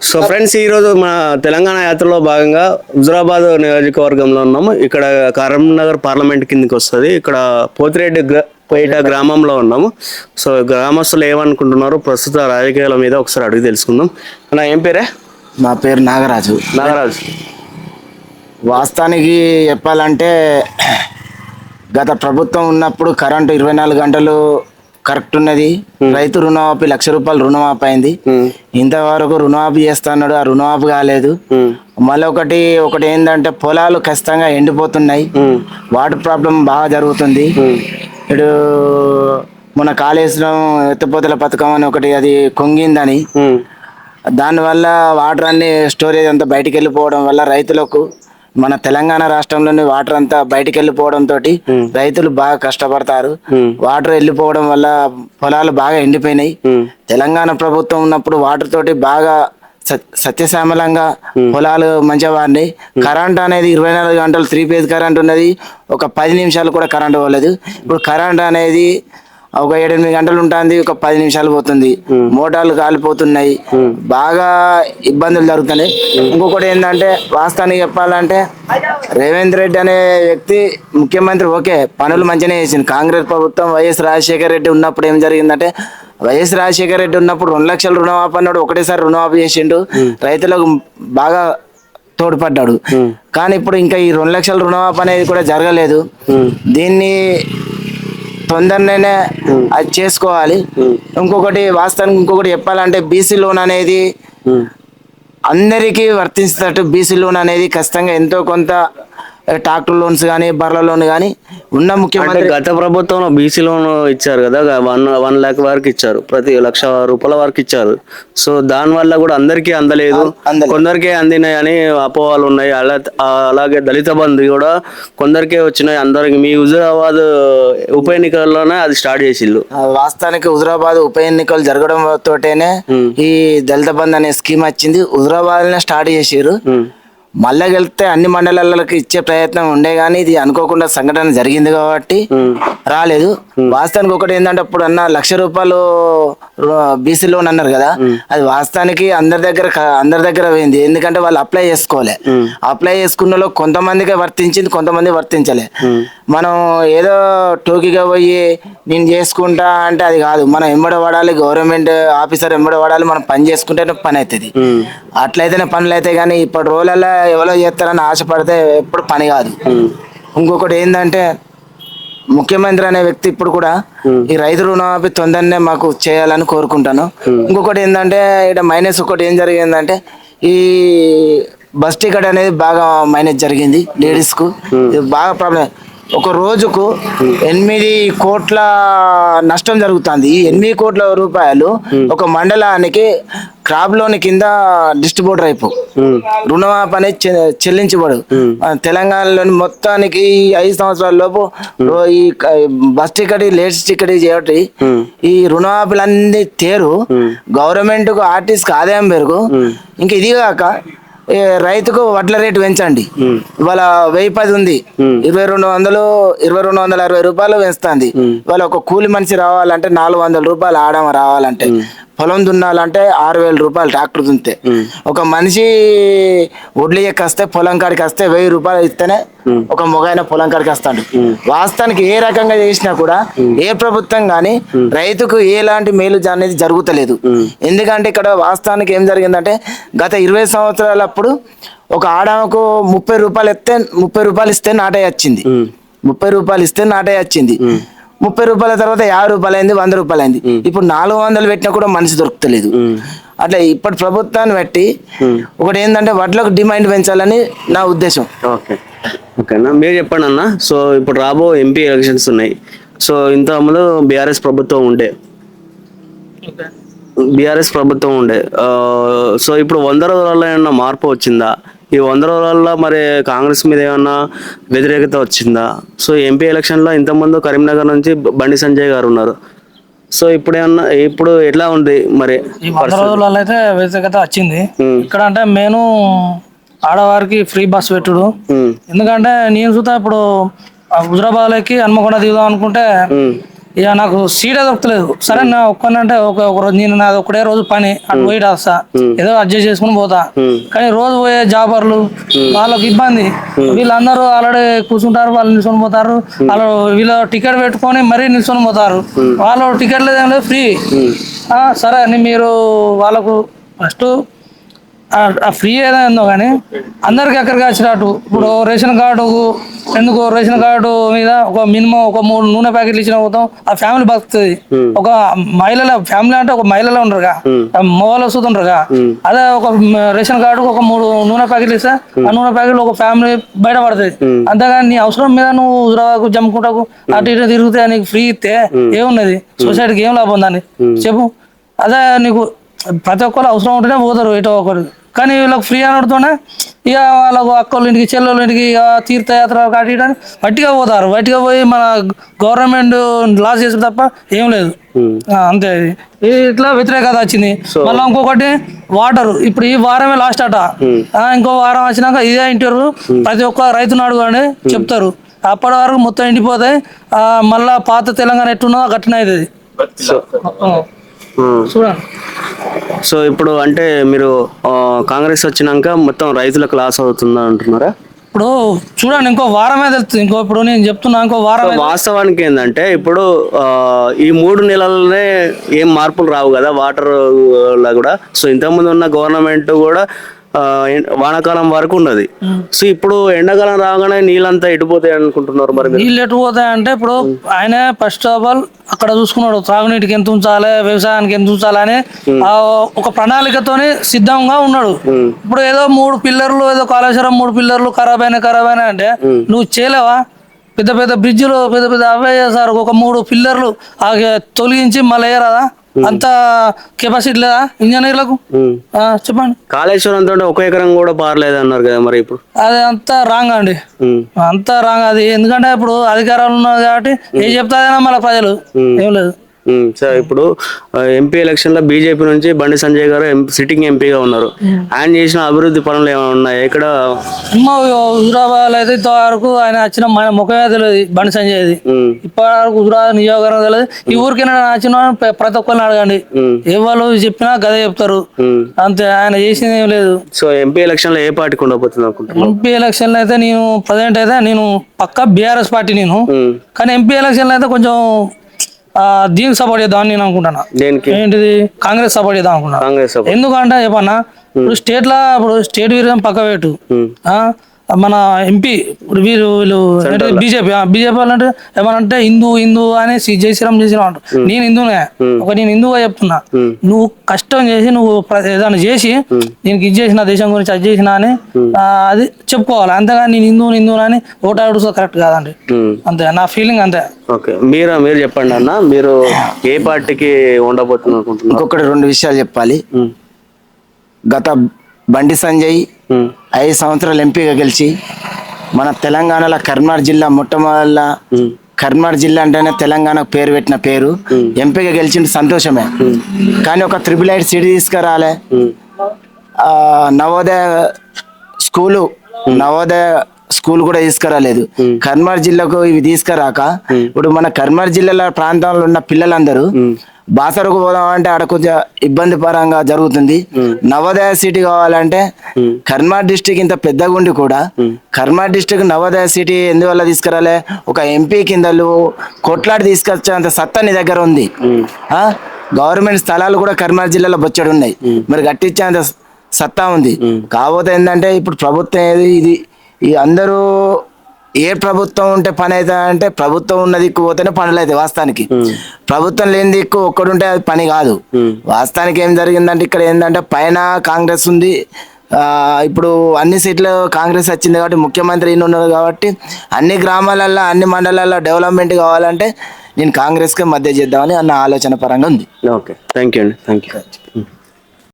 So friends, ఈరోజు మన తెలంగాణ యాత్రలో భాగంగా హుజురాబాద్ నియోజకవర్గంలో ఉన్నాము. ఇక్కడ కరీంనగర్ పార్లమెంట్ కిందకి వస్తుంది. ఇక్కడ పోతిరెడ్డి పేట గ్రామంలో ఉన్నాము. సో గ్రామస్తులు ఏమనుకుంటున్నారు ప్రస్తుత రాజకీయాల మీద ఒకసారి అడిగి తెలుసుకుందాం. నా ఏం పేరే? నా పేరు నాగరాజు. వాస్తవానికి చెప్పాలంటే గత ప్రభుత్వం ఉన్నప్పుడు కరెంటు 24 గంటలు కరెక్ట్ ఉన్నది. రైతు రుణమాఫీ ₹1,00,000 రుణమాఫీ అయింది. ఇంతవరకు రుణమాఫీ చేస్తున్నాడు, ఆ రుణమాఫీ కాలేదు. మళ్ళీ ఒకటి ఏంటంటే పొలాలు ఖచ్చితంగా ఎండిపోతున్నాయి. వాటర్ ప్రాబ్లం బాగా జరుగుతుంది. ఇటు మన కాళేశ్వరం ఎత్తిపోతల పథకం అని ఒకటి అది కొంగిందని, దానివల్ల వాటర్ అన్ని స్టోరేజ్ అంతా బయటికి వెళ్ళిపోవడం వల్ల రైతులకు మన తెలంగాణ రాష్ట్రంలోని వాటర్ అంతా బయటికి వెళ్ళిపోవడంతో రైతులు బాగా కష్టపడతారు. వాటర్ వెళ్ళిపోవడం వల్ల పొలాలు బాగా ఎండిపోయినాయి. తెలంగాణ ప్రభుత్వం ఉన్నప్పుడు వాటర్ తోటి బాగా సత్యశ్యామలంగా పొలాలు మంచిగా వాడినాయి. కరెంట్ అనేది 24 గంటలు 3 ఫేజ్ కరెంట్ ఉన్నది. ఒక 10 నిమిషాలు కూడా కరెంట్ పోలేదు. ఇప్పుడు కరెంట్ అనేది ఒక 7-8 గంటలు ఉంటుంది, ఒక 10 నిమిషాలు పోతుంది. మోటార్లు కాలిపోతున్నాయి, బాగా ఇబ్బందులు జరుగుతున్నాయి. ఇంకొకటి ఏంటంటే వాస్తవానికి చెప్పాలంటే రేవంత్ రెడ్డి అనే వ్యక్తి ముఖ్యమంత్రి ఓకే, పనులు మంచిగానే చేసింది. కాంగ్రెస్ ప్రభుత్వం వైఎస్ రాజశేఖర రెడ్డి ఉన్నప్పుడు ఏం జరిగిందంటే, వైఎస్ రాజశేఖర రెడ్డి ఉన్నప్పుడు 2,00,000 రుణమాఫీ అన్నాడు, ఒకటేసారి రుణమాఫీ చేసిండు, రైతులకు బాగా తోడ్పడ్డాడు. కానీ ఇప్పుడు ఇంకా ఈ 2,00,000 రుణమాఫీ అనేది కూడా జరగలేదు. దీన్ని తొందరనే అది చేసుకోవాలి. ఇంకొకటి చెప్పాలంటే బీసీ లోన్ అనేది అందరికీ వర్తించేటట్టు బీసీ లోన్ అనేది ఖచ్చితంగా ఎంతో కొంత ట్రాక్టర్ లోన్స్ కానీ బర్ల లోన్ కానీ ఉన్న ముఖ్యమంత్రి గత ప్రభుత్వంలో బీసీ లోన్ ఇచ్చారు కదా, 1 lakh వరకు ఇచ్చారు, ప్రతి ₹1,00,000 వరకు ఇచ్చారు. సో దాని వల్ల కూడా అందరికీ అందలేదు, కొందరికే అందినాయి అని అపోహలు ఉన్నాయి. అలాగే దళిత బంధు కూడా కొందరికే వచ్చినాయి, అందరికి. మీ హుజురాబాద్ ఉప ఎన్నికల్లోనే అది స్టార్ట్ చేసిళ్ళు. వాస్తవానికి హుజురాబాద్ ఉప ఎన్నికలు జరగడం తోటేనే ఈ దళిత బంధు అనే స్కీమ్ వచ్చింది. హుజురాబాద్ స్టార్ట్ చేసారు. మళ్ళా వెళ్తే అన్ని మండలాలకు ఇచ్చే ప్రయత్నం ఉండే గానీ ఇది అనుకోకుండా సంఘటన జరిగింది కాబట్టి రాలేదు. వాస్తవానికి ఒకటి ఏంటంటే అప్పుడు అన్న ₹1,00,000 బీసీ లోన్ అన్నారు కదా, అది వాస్తవానికి అందరి దగ్గర పోయింది. ఎందుకంటే వాళ్ళు అప్లై చేసుకోలే. అప్లై చేసుకున్న కొంతమందికి వర్తించింది, కొంతమంది వర్తించలే. మనం ఏదో టోకీగా పోయి నేను చేసుకుంటా అంటే అది కాదు. మనం ఎంబడబడాలి, గవర్నమెంట్ ఆఫీసర్ ఎంబడబడాలి, మనం పని చేసుకుంటేనే పని అవుతుంది. అట్లయితేనే పనులు అవుతాయి. కానీ ఇప్పటి రోజులలో ఎవరో చేస్తారని ఆశపడితే ఎప్పుడు పని కాదు. ఇంకొకటి ఏంటంటే ముఖ్యమంత్రి అనే వ్యక్తి ఇప్పుడు కూడా ఈ రైతు రుణమాఫీ తొందరనే మాకు చేయాలని కోరుకుంటాను. ఇంకొకటి ఏంటంటే ఇక్కడ మైనస్ ఒకటి ఏం జరిగిందంటే ఈ బస్ టికెట్ అనేది బాగా మైనస్ జరిగింది లేడీస్ కు. ఇది బాగా ప్రాబ్లం. ఒక రోజుకు 8 కోట్ల నష్టం జరుగుతుంది. ఈ 8 కోట్ల రూపాయలు ఒక మండలానికి క్రాప్ లోన్ కింద డిస్ట్రిబ్యూటర్ అయిపో రుణమాఫీ అనేది చెల్లించబడు. తెలంగాణలోని మొత్తానికి 5 సంవత్సరాల లోపు ఈ బస్ టికెట్ లేట్స్ టికెట్ చేయటి ఈ రుణమాఫీలన్నీ తేరు. గవర్నమెంట్ కు ఆర్టీసీకి ఆదాయం పెరుగు. ఇంకా ఇది కాక రైతుకు వడ్ల రేటు పెంచండి. ఇవాళ 1,010 ఉంది, 2,260 పెంచుతుంది. ఇవాళ ఒక కూలి మనిషి రావాలంటే ₹400 ఆడమ రావాలంటే, పొలం దున్నాలంటే ₹6,000 ట్రాక్టర్ దున్నితే, ఒక మనిషి వడ్లు ఎక్కొస్తే పొలం కాడికి వస్తే ₹1,000 ఇస్తేనే ఒక మొగైన పొలం కాడికి వస్తాడు. వాస్తవానికి ఏ రకంగా చేసినా కూడా ఏ ప్రభుత్వం కానీ రైతుకు ఎలాంటి మేలు అనేది జరుగుతలేదు. ఎందుకంటే ఇక్కడ వాస్తవానికి ఏం జరిగిందంటే గత 20 సంవత్సరాల అప్పుడు ఒక ఆడమకు ₹30 ఇస్తే నాటే వచ్చింది. ₹30 ఇస్తే నాటే వచ్చింది. ₹30 తర్వాత ₹50 అయింది, ₹100 అయింది. ఇప్పుడు 400 పెట్టినా కూడా మనిషి దొరుకుతలేదు. అట్లా ఇప్పటి ప్రభుత్వాన్ని బట్టి ఒకటి ఏంటంటే వడ్లకు డిమాండ్ పెంచాలని నా ఉద్దేశం. ఓకేనా, మీరు చెప్పండి అన్న. సో ఇప్పుడు రాబో ఎంపీ ఎలక్షన్స్ ఉన్నాయి. సో ఇంతకుముందు బీఆర్ఎస్ ప్రభుత్వం ఉండే సో ఇప్పుడు 100 రోజులలో ఏమన్నా మార్పు వచ్చిందా? ఈ 100 రోజులలో మరి కాంగ్రెస్ మీద ఏమన్నా వ్యతిరేకత వచ్చిందా? సో ఎంపీ ఎలక్షన్లో ఇంతకుముందు కరీంనగర్ నుంచి బండి సంజయ్ గారు ఉన్నారు. సో ఇప్పుడు ఎట్లా ఉంది మరి? ఈ 100 రోజులలో అయితే వ్యతిరేకత వచ్చింది. ఇక్కడ అంటే నేను ఆడవారికి ఫ్రీ బస్ పెట్టుడు. ఎందుకంటే నేను చూస్తా ఇప్పుడు హుజురాబాద్లోకి హన్మకొండ దిగుదాం అనుకుంటే ఇక నాకు సీటే దొరకలేదు. సరే నా ఒక్కనంటే ఒక రోజు నేను నాది ఒకటే రోజు పని అటు పోయి వస్తా, ఏదో అడ్జస్ట్ చేసుకుని పోతా. కానీ రోజు పోయే జాబర్లు వాళ్ళకి ఇబ్బంది. వీళ్ళందరూ ఆల్రెడీ కూర్చుంటారు, వాళ్ళు నిల్చొని పోతారు. వాళ్ళు వీళ్ళు టికెట్ పెట్టుకొని మరీ నిల్చొని పోతారు. వాళ్ళు టికెట్ లేదేం లేదు, ఫ్రీ. సరే అని మీరు వాళ్ళకు ఫస్ట్ ఫ్రీ ఏదో కానీ అందరికి ఎక్కడికి వచ్చినట్టు. ఇప్పుడు రేషన్ కార్డు ఎందుకు, రేషన్ కార్డు మీద ఒక మినిమం ఒక 3 నూనె ప్యాకెట్లు ఇచ్చిన పోతాం, ఆ ఫ్యామిలీ బతుకుతుంది. ఒక మహిళల ఫ్యామిలీ అంటే ఒక మహిళలే ఉండరుగా, మొగలు వస్తుంటారుగా. అదే ఒక రేషన్ కార్డు ఒక 3 నూనె ప్యాకెట్లు ఇస్తే ఆ నూనె ప్యాకెట్లు ఒక ఫ్యామిలీ బయటపడుతుంది. అంతేగాని నీ అవసరం మీద నువ్వు హుజరాబాద్కు జమ్ముకుంటాకు అటు ఇటు తిరిగితే నీకు ఫ్రీ ఇస్తే ఏమున్నది, సొసైటీకి ఏం లాభం దాన్ని చెప్పు. అదే నీకు ప్రతి ఒక్కరు అవసరం ఉంటేనే పోతారు ఎటో ఒకరు. కానీ వీళ్ళకి ఫ్రీ అనడుతోనే ఇక వాళ్ళకు అక్కల ఇంటికి చెల్లెళ్ళ ఇంటికి తీర్థయాత్ర కాటియడానికి వట్టిగా పోతారు. వట్టిగా పోయి మన గవర్నమెంట్ లాస్ చేస్తారు తప్ప ఏం లేదు. అంతే. ఇట్లా వ్యతిరేకత వచ్చింది. మళ్ళీ ఇంకొకటి వాటర్, ఇప్పుడు ఈ వారమే లాస్ట్ అట. ఇంకో వారం వచ్చినాక ఇదే ఇంటారు. ప్రతి ఒక్క రైతును అడుగుని చెప్తారు. అప్పటి వరకు మొత్తం ఎండిపోతాయి. మళ్ళా పాత తెలంగాణ ఎట్టున్నదో గట్టిన అవుతుంది చూడండి. సో ఇప్పుడు అంటే మీరు కాంగ్రెస్ వచ్చినాక మొత్తం రైతులకు లాస్ అవుతుందా అంటున్నారా? ఇప్పుడు చూడండి, ఇంకో వారమే తెలుస్తుంది. ఇప్పుడు నేను చెప్తున్నా, ఇంకో వారం. వాస్తవానికి ఏంటంటే ఇప్పుడు ఈ 3 నెలలనే ఏం మార్పులు రావు కదా వాటర్ లో కూడా. సో ఇంతకుముందు ఉన్న గవర్నమెంట్ కూడా వానాకాలం వరకు ఉన్నది. సో ఇప్పుడు ఎండాకాలం రాగానే నీళ్ళంతా ఎటుపోతాయి అనుకుంటున్నారు మరి? నీళ్ళు ఎటుపోతాయి అంటే ఇప్పుడు ఆయన ఫస్ట్ ఆఫ్ ఆల్ అక్కడ చూసుకున్నాడు, త్రాగునీటికి ఎంత ఉంచాలి, వ్యవసాయానికి ఎంత ఉంచాలి అని ఒక ప్రణాళికతోని సిద్ధంగా ఉన్నాడు. ఇప్పుడు ఏదో 3 పిల్లర్లు, ఏదో కాళేశ్వరం 3 పిల్లర్లు ఖరాబ్ అయినాయి అంటే నువ్వు చేయలేవా? పెద్ద పెద్ద బ్రిడ్జిలు పెద్ద పెద్ద అవే చేస్తారు. ఒక 3 పిల్లర్లు తొలగించి మళ్ళీ వేయరాదా? అంత కెపాసిటీ లేదా ఇంజనీర్లకు? చెప్పండి. కాళేశ్వరం తోటి 1 ఎకరం కూడా పారలేదు అన్నారు కదా మరి ఇప్పుడు? అది అంతా రాంగ్ అండి, అంతా రాంగ్ అది. ఎందుకంటే ఇప్పుడు అధికారాలు ఉన్నారు కాబట్టి ఏం చెప్తాదైనా మళ్ళీ ప్రజలు ఏం లేదు. సార్ ఇప్పుడు ఎంపీ ఎలక్షన్ లో బీజేపీ నుంచి బండి సంజయ్ గారు సిట్టింగ్ ఎంపీగా ఉన్నారు. ఆయన చేసిన అభివృద్ధి పనులు ఏమైనా ఉన్నాయి ఇక్కడ? హుజరాబాద్ అయితే ఇంతవరకు ఆయన వచ్చిన ముఖమే తెలియదు బండి సంజయ్ది. ఇప్పటి వరకు హుజరాబాద్ నియోజకవర్గం తెలియదు. ఈ ఊరికైనా వచ్చిన ప్రతి ఒక్కరిని అడగండి, ఏ వాళ్ళు చెప్పినా గదే చెప్తారు. అంతే, ఆయన చేసింది ఏం లేదు. సో ఎంపీ ఎలక్షన్ లో ఏ పార్టీకి ఉండబోతుంది అనుకుంటున్నాను? ఎంపీ ఎలక్షన్ లో అయితే నేను ప్రజెంట్ అయితే నేను పక్కా బీఆర్ఎస్ పార్టీ నేను. కానీ ఎంపీ ఎలక్షన్ లో అయితే కొంచెం దీనికి సపోర్ట్ చేద్దాం అని నేను అనుకుంటున్నా. ఏంటిది? కాంగ్రెస్ సపోర్ట్ చేద్దాం అనుకుంటున్నా. ఎందుకంటే చెప్పన్నా, ఇప్పుడు స్టేట్ వీరం పక్క పెట్టు, మన ఎంపీ వీళ్ళు బీజేపీ వాళ్ళంటే ఏమనంటే హిందూ అని జై శ్రీరామ్ చేసిన అంటారు. నేను హిందూనే, నేను హిందూగా చెప్తున్నా. నువ్వు కష్టం చేసి నువ్వు ఏదైనా చేసి దీనికి ఇది చేసిన, దేశం గురించి అది చేసిన అని అది చెప్పుకోవాలి. అంతేగాని నేను హిందూ అని ఓటు అడుగుతా కరెక్ట్ కాదండి. అంతే నా ఫీలింగ్, అంతే. ఓకే, మీరు చెప్పండి అన్న, మీరు ఏ పార్టీకి ఉండబోతున్నారు అనుకుంటున్నారు? ఇంకొకటి 2 విషయాలు చెప్పాలి. గత బండి సంజయ్ 5 సంవత్సరాలు ఎంపీగా గెలిచి మన తెలంగాణలో కరీంనగర్ జిల్లా మొట్టమొదల, కరీంనగర్ జిల్లా అంటేనే తెలంగాణకు పేరు పెట్టిన పేరు. ఎంపీగా గెలిచింది సంతోషమే, కానీ ఒక 888 సీట్ తీసుకురాలే. నవోదయ స్కూల్ కూడా తీసుకురాలేదు. కరీంనగర్ జిల్లాకు ఇవి తీసుకురాక ఇప్పుడు మన కరీంనగర్ జిల్లాల ప్రాంతంలో ఉన్న పిల్లలందరూ బాసరకు పోదామంటే ఆడ కొంచెం ఇబ్బంది పరంగా జరుగుతుంది. నవోదయ సిటీ కావాలంటే కరీంనగర్ డిస్టిక్ ఇంత పెద్దగా ఉండి కూడా కరీంనగర్ డిస్టిక్ నవోదయ సిటీ ఎందువల్ల తీసుకురాలే? ఒక ఎంపీ కిందలు కొట్లాడి తీసుకొచ్చేంత సత్తా నీ దగ్గర ఉంది. గవర్నమెంట్ స్థలాలు కూడా కరీంనగర్ జిల్లాలో బొచ్చడు ఉన్నాయి, మరి కట్టించేంత సత్తా ఉంది. కాకపోతే ఏంటంటే ఇప్పుడు ప్రభుత్వం ఇది ఈ అందరూ ఏ ప్రభుత్వం ఉంటే పని అవుతా అంటే ప్రభుత్వం ఉన్న దిక్కు పోతేనే పనులు అవుతాయి. వాస్తవానికి ప్రభుత్వం లేని దిక్కు ఒక్కడుంటే అది పని కాదు. వాస్తవానికి ఏం జరిగిందంటే ఇక్కడ ఏంటంటే పైన కాంగ్రెస్ ఉంది. ఇప్పుడు అన్ని సీట్లు కాంగ్రెస్ వచ్చింది కాబట్టి ముఖ్యమంత్రి ఈయన ఉన్నారు కాబట్టి అన్ని గ్రామాలల్లో అన్ని మండలాల్లో డెవలప్మెంట్ కావాలంటే నేను కాంగ్రెస్కే మద్దతు చేద్దామని అన్న ఆలోచన పరంగా ఉంది. ఓకే, థ్యాంక్ యూ అండి. Thank you.